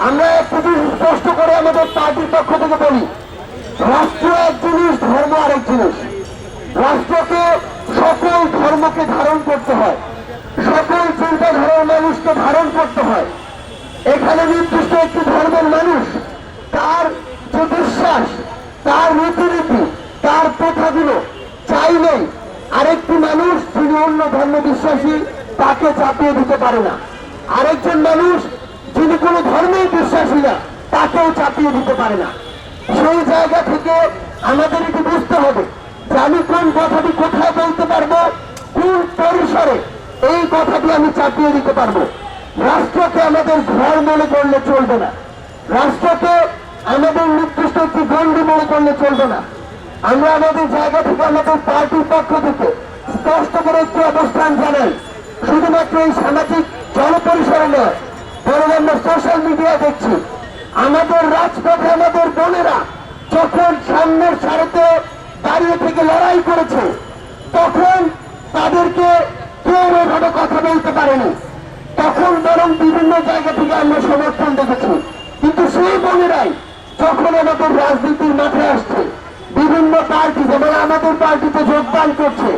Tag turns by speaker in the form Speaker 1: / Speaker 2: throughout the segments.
Speaker 1: আমরা একটু স্পষ্ট করে আমাদের পার্টির পক্ষ থেকে বলি, রাষ্ট্র এক জিনিস, ধর্ম আরেক জিনিস। রাষ্ট্রকে সকল ধর্মকে ধারণ করতে হয়, সকল চিন্তাধারার মানুষকে ধারণ করতে হয়। এখানে নির্দিষ্ট একটি ধর্মের মানুষ, তার যে বিশ্বাস, তার রীতিনীতি, তার প্রথাগুলো চাইলেই আরেকটি মানুষ যিনি অন্য ধর্ম বিশ্বাসী তাকে চাপিয়ে দিতে পারে না। আরেকজন মানুষ যিনি কোনো ধর্মেই বিশ্বাসী না তাকেও চাপিয়ে দিতে পারে না। সেই জায়গা থেকে আমাদের এটি বুঝতে হবে যে আমি কোন কথাটি কোথায় বলতে পারবো, কোন পরিসরে এই কথাটি আমি চাপিয়ে দিতে পারবো। রাষ্ট্রকে আমাদের ঘর মনে করলে চলবে না, রাষ্ট্রকে আমাদের নির্দিষ্ট একটি গণ্ডি মনে করলে চলবে না। আমরা আমাদের জায়গা থেকে আমাদের পার্টির পক্ষ থেকে স্পষ্ট করে একটি অবস্থান জানাই, শুধুমাত্র এই সামাজিক জনপরিসরে নয়, বরং আমরা সোশ্যাল মিডিয়া দেখছি আমাদের রাজপথে আমাদের বোনেরা যখন সামনের সারিতে দাঁড়িয়ে থেকে লড়াই করেছে, তখন তাদেরকে কেউ এভাবে কথা বলতে পারেনি। তখন বরং বিভিন্ন জায়গা থেকে আমরা সমর্থন দেখেছি। কিন্তু সেই বোনেরাই যখন আমাদের রাজনীতির মাঠে আসছে, বিভিন্ন পার্টি যেমন আমাদের পার্টিতে যোগদান করছে,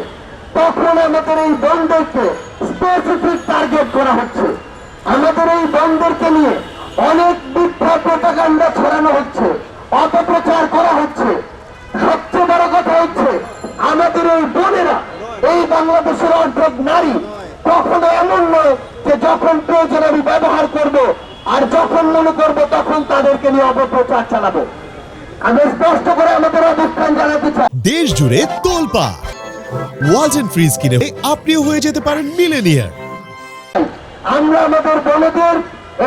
Speaker 1: তখন আমাদের এই বোনদেরকে স্পেসিফিক টার্গেট করা হচ্ছে। আমাদের এই বোনদেরকে নিয়ে অনেক মিথ্যা প্রপাগান্ডা ছড়ানো হচ্ছে, অপপ্রচার করা হচ্ছে। সবচেয়ে বড় কথা হচ্ছে আমাদের এই বোনেরা, এই বাংলাদেশের অর্ধেক নারী, কখনো এমন নয় যে যখন প্রয়োজন আমি ব্যবহার করব, আর যখন মনে করব তখন তাদেরকে নিয়ে অপপ্রচার চালাবো। আমি স্পষ্ট করে আমাদের অবস্থান জানাতে চাই।
Speaker 2: দেশ জুড়ে তোলপাড় ওয়ালটন ফ্রিজ কিনে আপনিও হয়ে যেতে পারেন মিলেনিয়ার।
Speaker 1: আমরা আমাদের বোনেদের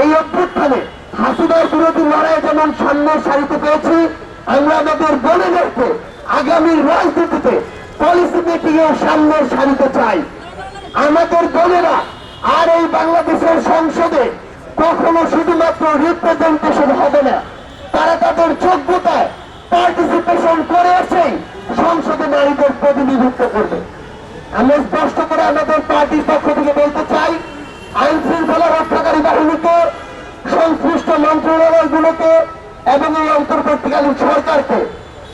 Speaker 1: এই অভ্যুত্থানে হাসিনার বিরোধী লড়াই যেমন সামনের সারিতে পেয়েছি, আমরা আমাদের বোনেদেরকে আগামী রাজনীতিতে পলিসি মেকিং এর সামনের সারিতে চাই। আমাদের বোনেরা আর এই বাংলাদেশের সংসদে কখনো শুধুমাত্র রিপ্রেজেন্টেশন হবে না, তারা তাদের যোগ্যতায় পার্টিসিপেশন করে এসেই সংসদে নারীদের প্রতিনিধিত্ব করবে। আমরা স্পষ্ট করে আমাদের পার্টির পক্ষ থেকে বলতে চাই, আইন শৃঙ্খলা রক্ষাকারী বাহিনীকে, সংশ্লিষ্ট মন্ত্রণালয়গুলোকে এবং এই অন্তর্বর্তীকালীন সরকারকে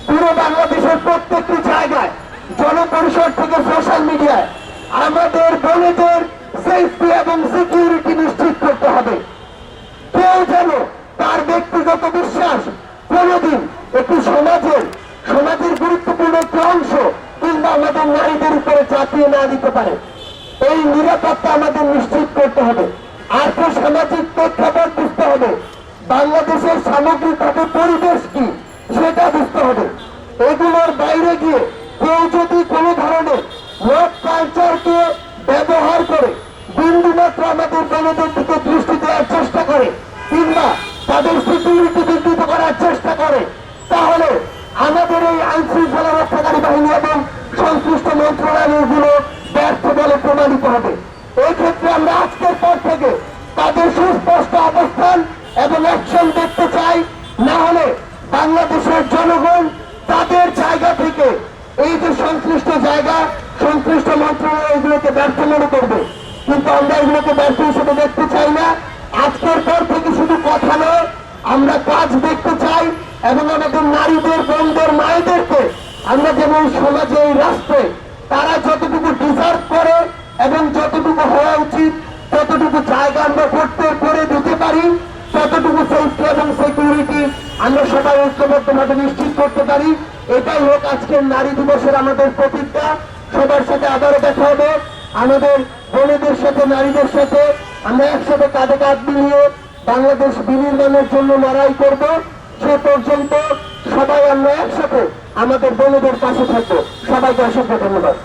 Speaker 1: পুরো বাংলাদেশের প্রত্যেকটি জায়গায়, জনপরিষদ থেকে সোশ্যাল মিডিয়ায় আমাদের বোনেদের সেফটি এবং সিকিউরিটি নিশ্চিত করতে হবে। কেউ যেন তার ব্যক্তিগত বিশ্বাস কোনদিন একটি সমাজের গুরুত্বপূর্ণ একটি অংশ কিংবা আমাদের নারীদের উপরে চাপিয়ে না দিতে পারে। এই নিরাপত্তা আমাদের নিশ্চিত করতে হবে। আর্থ সামাজিক প্রেক্ষাপট বুঝতে হবে, বাংলাদেশের সামগ্রিকভাবে পরিবেশ কি সেটা বুঝতে হবে। এগুলোর বাইরে গিয়ে কেউ যদি কোনো ধরনের ওয়ার্ক কালচারকে ব্যবহার করে বিন্দুমাত্র আমাদের বোনদের দিকে দৃষ্টি দেওয়ার চেষ্টা করে কিংবা তাদের সিকিউরিটি বিঘ্নিত করার চেষ্টা করে, তাহলে আমাদের এই আইন শৃঙ্খলা রক্ষাকারী বাহিনী এবং সংশ্লিষ্ট মন্ত্রণালয়গুলো ব্যর্থ বলে প্রমাণিত হবে। এই ক্ষেত্রে আমরা আজকের পর থেকে তাদের সুস্পষ্ট অবস্থান এবং অ্যাকশন দেখতে চাই। না হলে বাংলাদেশের জনগণ তাদের জায়গা থেকে এই যে সংশ্লিষ্ট জায়গা, সংশ্লিষ্ট মন্ত্রণালয়গুলোকে ব্যর্থ মনে করবে, কিন্তু আমরা এগুলোকে ব্যর্থ হিসেবে দেখতে চাই না। আজকের পর থেকে শুধু কথা নয়, আমরা কাজ দেখতে চাই এবং আমাদের নারীদের, বোনদের, মায়েদেরকে আমরা যেমন সমাজে, এই রাষ্ট্রে তারা যতটুকু ডিজার্ভ করে এবং যতটুকু হওয়া উচিত ততটুকু জায়গা আমরা করে দিতে পারি, ততটুকু সেফটি এবং সিকিউরিটি আমরা সবাই ঐক্যবদ্ধভাবে নিশ্চিত করতে পারি। এটাই হোক আজকের নারী দিবসের আমাদের প্রতিজ্ঞা। সবার সাথে আবারও দেখা হবে, আমাদের বোনেদের সাথে, নারীদের সাথে আমরা একসাথে কাঁধে কাঁধ মিলিয়ে বাংলাদেশ বিনির্মাণের জন্য লড়াই করব। সে পর্যন্ত সবাই আমরা একসাথে আমাদের বোনেদের পাশে থাকবো। সবাইকে অসংখ্য ধন্যবাদ।